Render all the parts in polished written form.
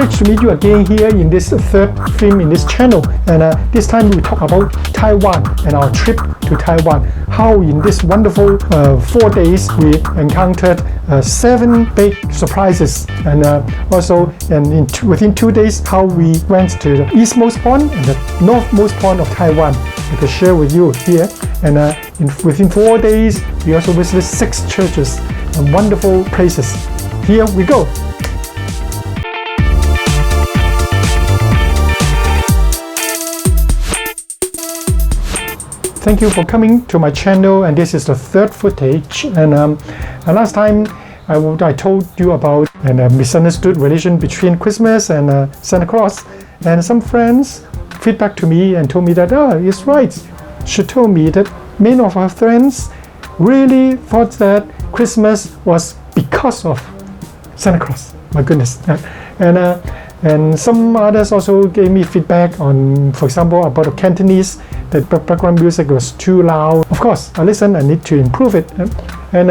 Great to meet you again here in this third film in this channel, and this time we talk about Taiwan and our trip to Taiwan. How in this wonderful 4 days we encountered 7 big surprises, and also within 2 days how we went to the eastmost point and the northmost point of Taiwan. I could share with you here, and within 4 days we also visited 6 churches and wonderful places. Here we go. Thank you for coming to my channel, and this is the third footage. And last time I told you about a misunderstood relation between Christmas and Santa Claus, and some friends feedback to me and told me that it's right. She told me that many of her friends really thought that Christmas was because of Santa Claus. My goodness. And some others also gave me feedback on, for example, about the Cantonese, that background music was too loud. Of course, I listened, I need to improve it. And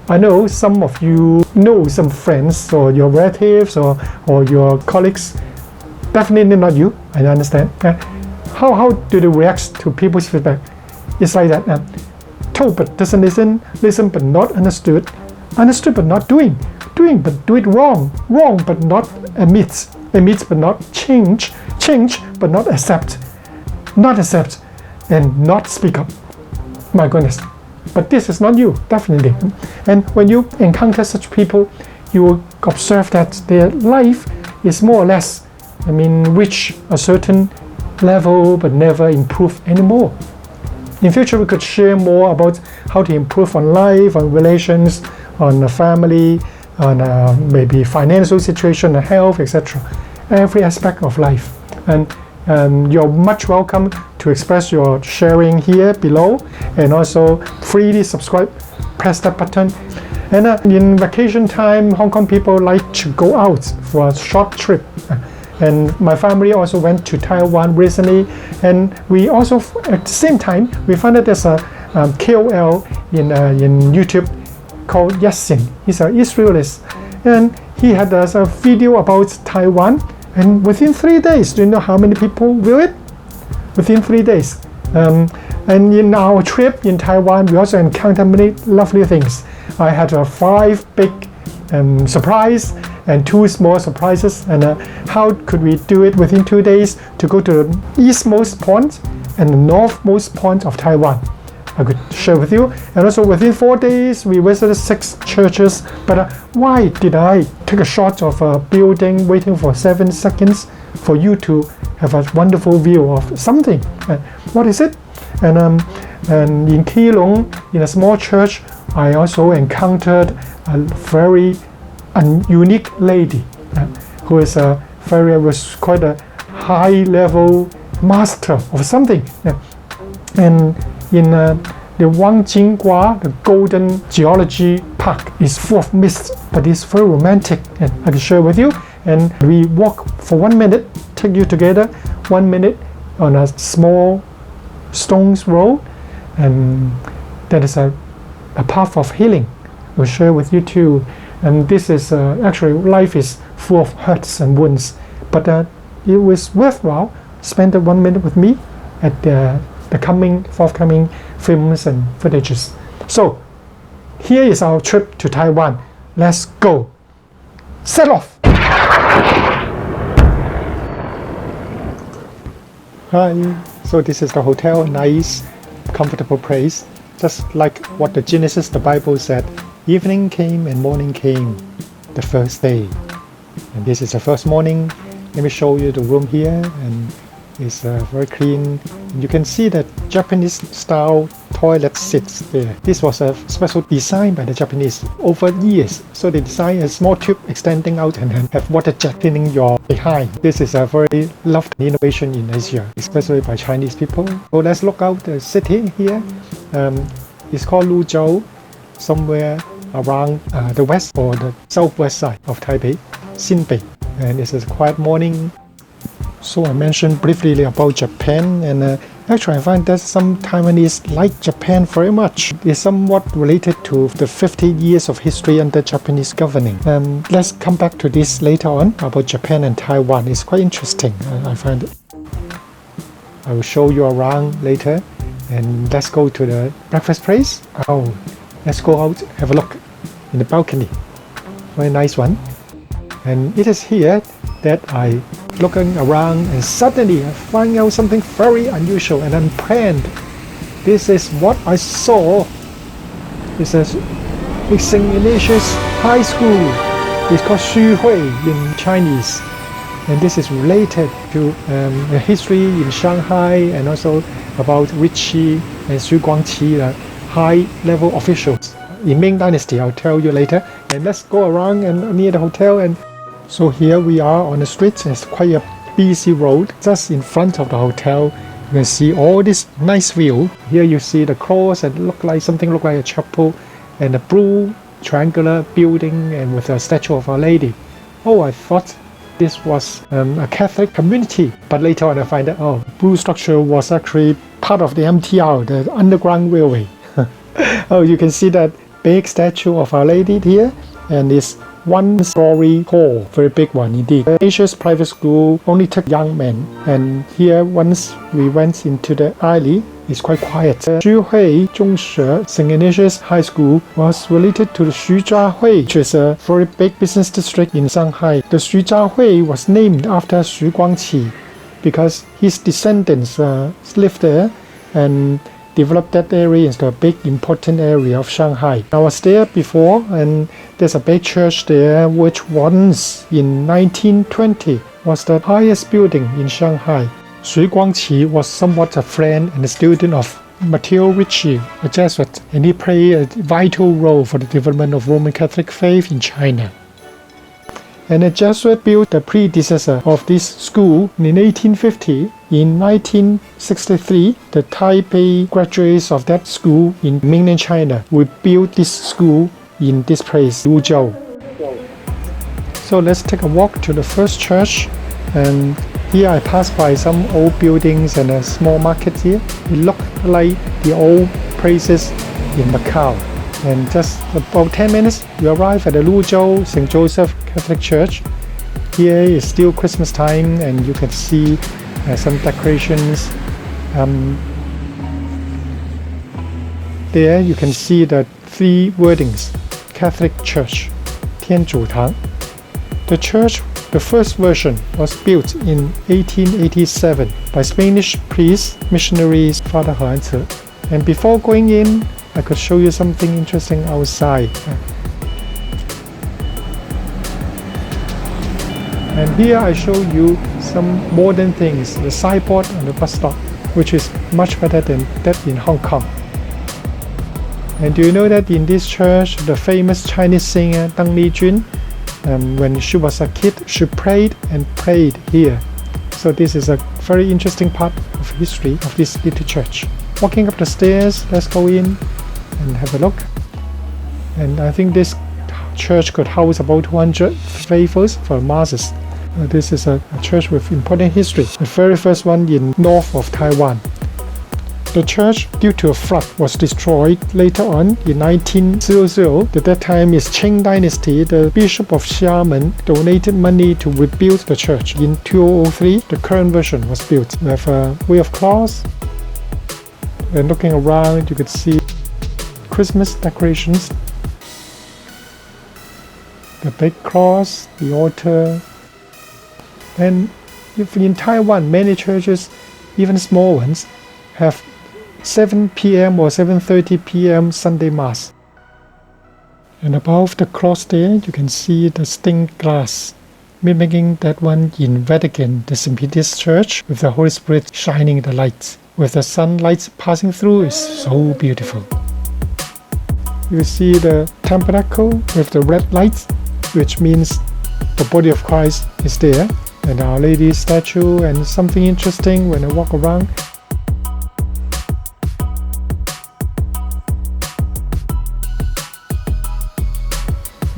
I know some of you know some friends or your relatives or your colleagues, definitely not you, I understand. How do they react to people's feedback? It's like that. Told but doesn't listen, listen but not understood, understood but not doing, doing but do it wrong, wrong but not admit, admit but not change, change but not accept, not accept and not speak up. My goodness. But this is not you, definitely. And when you encounter such people, you will observe that their life is more or less, reach a certain level but never improve anymore. In future, we could share more about how to improve on life, on relations, on the family, on maybe financial situation, health, etc. Every aspect of life. And you're much welcome to express your sharing here below, and also freely subscribe, press that button. And in vacation time, Hong Kong people like to go out for a short trip. And my family also went to Taiwan recently, and we also at the same time we found that there's a KOL in YouTube called Yassin. He's an Israelite, and he had a video about Taiwan, and within 3 days, do you know how many people view it? Within 3 days. And in our trip in Taiwan, we also encountered many lovely things. I had 5 big surprise and 2 small surprises, and how could we do it within 2 days to go to the eastmost point and the northmost point of Taiwan? I could share with you. And also within 4 days we visited 6 churches. But why did I take a shot of a building waiting for 7 seconds for you to have a wonderful view of something? What is it? And in Keelung, in a small church, I also encountered a very unique lady who is was quite a high level master of something. And in the Wang Jinghua, the Golden Geology Park, is full of mist, but it's very romantic, and I can share with you. And we walk for 1 minute, take you together 1 minute on a small stones road, and that is a path of healing. We'll share with you too. And this is actually, life is full of hurts and wounds, but it was worthwhile. Spend 1 minute with me at the forthcoming films and footages. So here is our trip to Taiwan. Let's go. Set off. Hi. So this is the hotel. Nice, comfortable place. Just like what the Genesis, the Bible said. Evening came and morning came, the first day. And this is the first morning. Let me show you the room here, and it's very clean. You can see that Japanese style toilet sits there. This was a special design by the Japanese over years. So they designed a small tube extending out and have water jet cleaning your behind. This is a very loved innovation in Asia, especially by Chinese people. So let's look out the city here. It's called Luzhou, somewhere around the west or the southwest side of Taipei, Xinbei. And it's a quiet morning. So I mentioned briefly about Japan, and Actually, I find that some Taiwanese like Japan very much. It's somewhat related to the 50 years of history under Japanese governing. Let's come back to this later on about Japan and Taiwan. It's quite interesting, I find it. I will show you around later. And let's go to the breakfast place. Oh, let's go out, have a look in the balcony. Very nice one. And it is here that I looking around and suddenly I find out something very unusual and unplanned. This is what I saw. It's a St. Ignatius High School. It's called Xu Hui in Chinese. And this is related to a history in Shanghai and also about Ritchie and Xu Guangqi, the high-level officials in Ming Dynasty. I'll tell you later. And let's go around and near the hotel. And so here we are on the street. It's quite a busy road. Just in front of the hotel, you can see all this nice view. Here you see the cross and something look like a chapel and a blue triangular building and with a statue of Our Lady. Oh, I thought this was a Catholic community, but later on I find that blue structure was actually part of the MTR, the Underground Railway. Oh, you can see that big statue of Our Lady here, and this one-story hall, very big one indeed. Asia's private school only took young men, and here once we went into the alley, it's quite quiet. Xu Hui Zhongshe St. Ignatius High School was related to the Xuzhahui, which is a very big business district in Shanghai. The Xuzhahui was named after Xu Guangqi because his descendants lived there and developed that area into a big important area of Shanghai. I was there before, and there's a big church there which once in 1920 was the highest building in Shanghai. Xu Guangqi was somewhat a friend and a student of Matteo Ricci, a Jesuit, and he played a vital role for the development of Roman Catholic faith in China. And the Jesuit built the predecessor of this school in 1850. In 1963, the Taipei graduates of that school in mainland China will build this school in this place, Luzhou. So let's take a walk to the first church, and here I passed by some old buildings and a small market here. It looked like the old places in Macau. And just about 10 minutes, we arrive at the Luzhou St. Joseph Catholic Church. Here is still Christmas time, and you can see some decorations. There you can see the three wordings: Catholic Church, 天主堂. The church, the first version, was built in 1887 by Spanish priest missionaries Father Eng3. And before going in, I could show you something interesting outside. And here I show you some modern things, the signboard on the bus stop, which is much better than that in Hong Kong. And do you know that in this church, the famous Chinese singer Deng Lijun, when she was a kid, she prayed here. So this is a very interesting part of history of this little church. Walking up the stairs, let's go in and have a look. And I think this church could house about 200 faithfuls for masses. This is a church with important history, the very first one in north of Taiwan. The church, due to a flood, was destroyed later on in 1900. At that time, is Qing Dynasty. The Bishop of Xiamen donated money to rebuild the church. In 2003, the current version was built. We have a way of cross. And looking around, you could see Christmas decorations, the big cross, the altar. And if in Taiwan, many churches, even small ones, have 7 p.m. or 7:30 p.m. Sunday Mass. And above the cross there, you can see the stained glass, mimicking that one in Vatican, the St. Peter's Church, with the Holy Spirit shining the lights. With the sunlight passing through, it's so beautiful. You see the tabernacle with the red lights, which means the body of Christ is there, and Our Lady's statue, and something interesting when I walk around.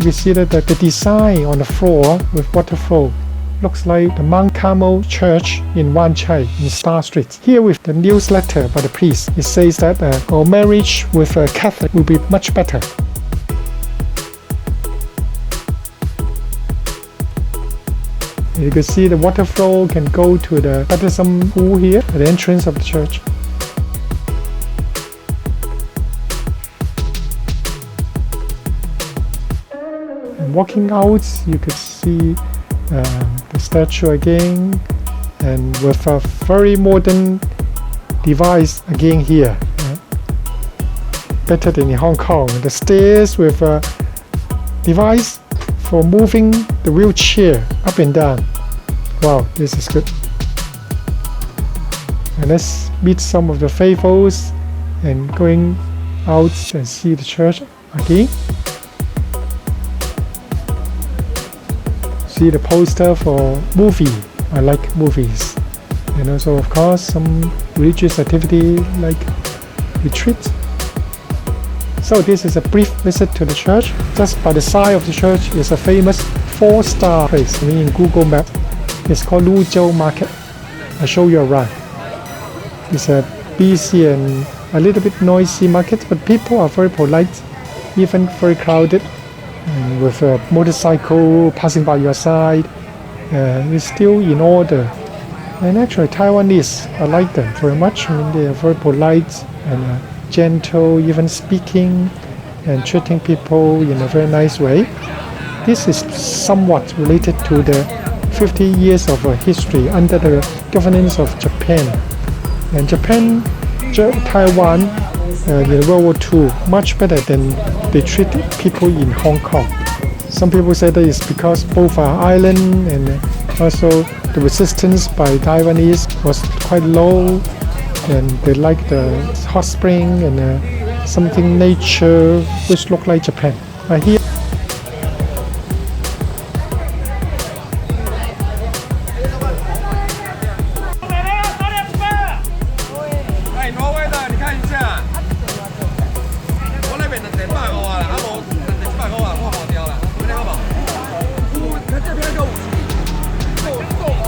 We see that the design on the floor with water flow looks like the Mount Carmel Church in Wan Chai in Star Street. Here with the newsletter by the priest, it says that our marriage with a Catholic will be much better. You can see the water flow can go to the baptism pool here at the entrance of the church. And walking out, you could see the statue again, and with a very modern device again here. Better than in Hong Kong. The stairs with a device for moving the wheelchair up and down. Wow, this is good. And let's meet some of the faithfuls and going out and see the church again. See the poster for movie. I like movies. And also, of course, some religious activity like retreat. So this is a brief visit to the church. Just by the side of the church is a famous 4-star place in Google Maps. It's called Luzhou Market. I'll show you around. It's a busy and a little bit noisy market, but people are very polite, even very crowded. And with a motorcycle passing by your side, it's still in order. And actually Taiwanese, I like them very much. I mean, they are very polite and gentle, even speaking and treating people in a very nice way. This is somewhat related to the 50 years of history under the governance of Japan. And Japan, Taiwan in World War II much better than they treat people in Hong Kong. Some people say that it's because both are island, and also the resistance by Taiwanese was quite low, and they like the hot spring and something nature which look like Japan. Here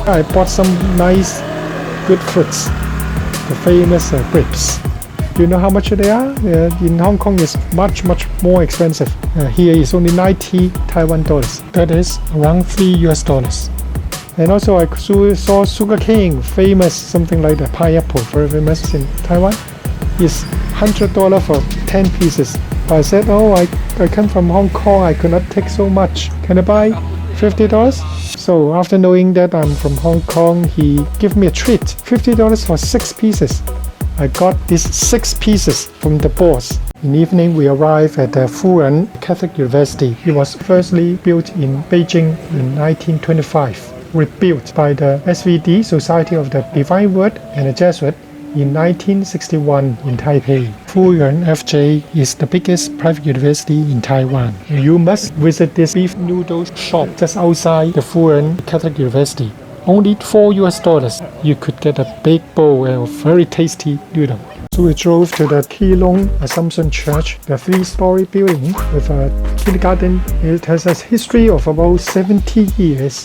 I bought some nice good fruits, the famous grapes. Do you know how much they are? In Hong Kong it's much more expensive. Here is only 90 Taiwan dollars. That is around $3. And also I saw sugar cane, famous, something like the pineapple, very famous in Taiwan. It's $100 for 10 pieces. But I said, oh, I come from Hong Kong, I could not take so much. Can I buy $50? So after knowing that I'm from Hong Kong, he gave me a treat, $50 for 6 pieces. I got these 6 pieces from the boss. In the evening, we arrived at the Furen Catholic University. It was firstly built in Beijing in 1925, rebuilt by the SVD, Society of the Divine Word, and the Jesuit in 1961 in Taipei. Furen FJ is the biggest private university in Taiwan. You must visit this beef noodles shop just outside the Furen Catholic University. Only $4 you could get a big bowl of very tasty noodle. So we drove to the Keelung Assumption Church, the 3-story building with a kindergarten. It has a history of about 70 years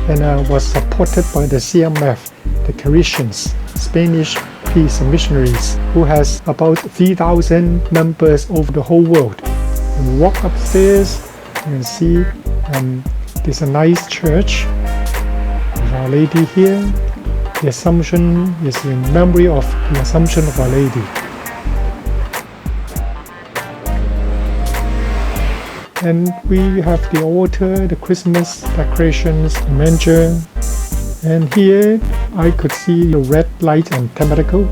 and was supported by the CMF, the Christians, Spanish peace missionaries, who has about 3,000 members over the whole world. And we walk upstairs, you can see there's a nice church with Our Lady here. The Assumption is in memory of the Assumption of Our Lady. And we have the altar, the Christmas decorations, the manger. And here I could see the red light and tabernacle.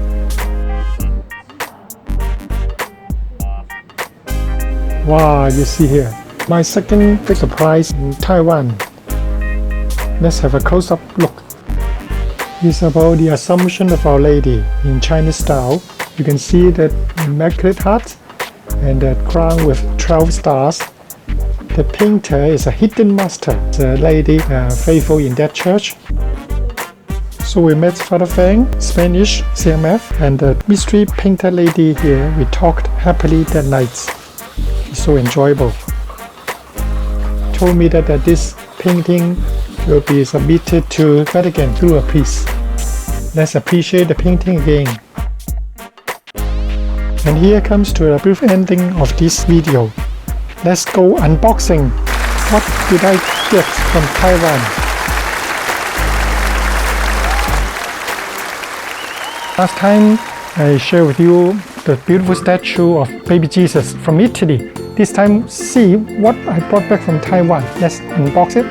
Wow, you see here. My second big surprise in Taiwan. Let's have a close-up look. It's about the Assumption of Our Lady in Chinese style. You can see the Immaculate Heart and the crown with 12 stars. The painter is a hidden master, the lady faithful in that church. So we met Father Feng, Spanish CMF, and the mystery painter lady here. We talked happily that night. It's so enjoyable. Told me that this painting will be submitted to Vatican through a priest. Let's appreciate the painting again. And here comes to a brief ending of this video. Let's go unboxing. What did I get from Taiwan? Last time I shared with you the beautiful statue of baby Jesus from Italy. This time see what I brought back from Taiwan. Let's unbox it.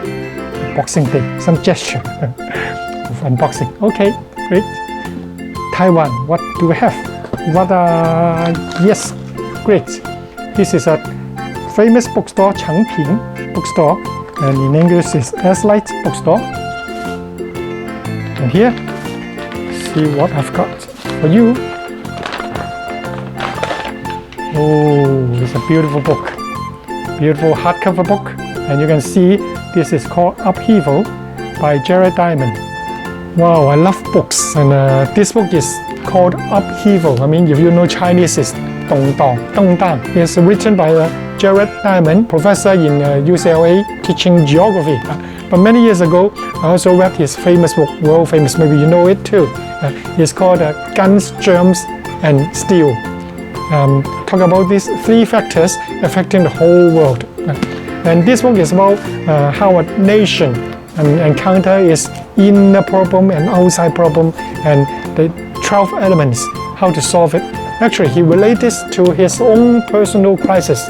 Unboxing day, some gesture of unboxing. Okay, great. Taiwan, what do we have? Yes, great. This is a famous bookstore, Changping bookstore, and in English is Light bookstore. And here, see what I've got for you. Oh, it's a beautiful book, beautiful hardcover book, and you can see this is called Upheaval by Jared Diamond. Wow, I love books, and this book is called Upheaval. I mean, if you know Chinese, it's 动荡. It's written by Jared Diamond, professor in UCLA, teaching geography. But many years ago, I also read his famous book, world famous, maybe you know it too. It's called Guns, Germs, and Steel. Talk about these 3 factors affecting the whole world. And this book is about how a nation encounter its inner problem and outside problem, and the 12 elements, how to solve it. Actually, he relates this to his own personal crisis.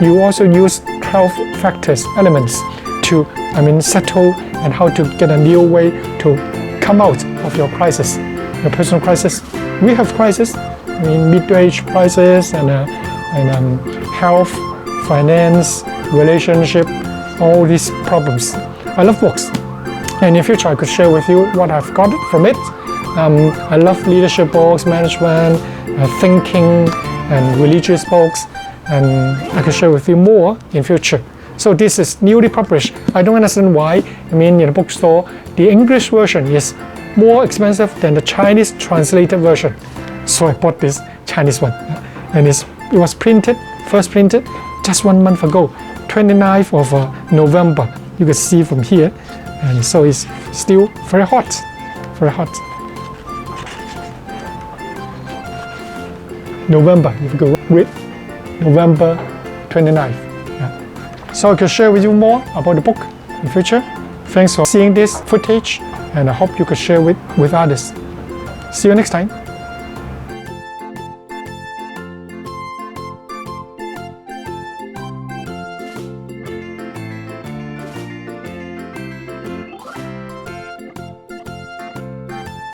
You also use 12 factors, elements to settle and how to get a new way to come out of your crisis, your personal crisis. We have crisis, mid-age crisis and health, finance, relationship, all these problems. I love books, and in future I could share with you what I've got from it. I love leadership books, management, thinking, and religious books, and I could share with you more in future. So this is newly published. I don't understand why. In a bookstore, the English version is more expensive than the Chinese translated version. So I bought this Chinese one, and it was first printed just 1 month ago, 29th of November. You can see from here, and so it's still very hot, very hot. November, if you go read, November 29th. So I can share with you more about the book in future. Thanks for seeing this footage, and I hope you could share with others. See you next time.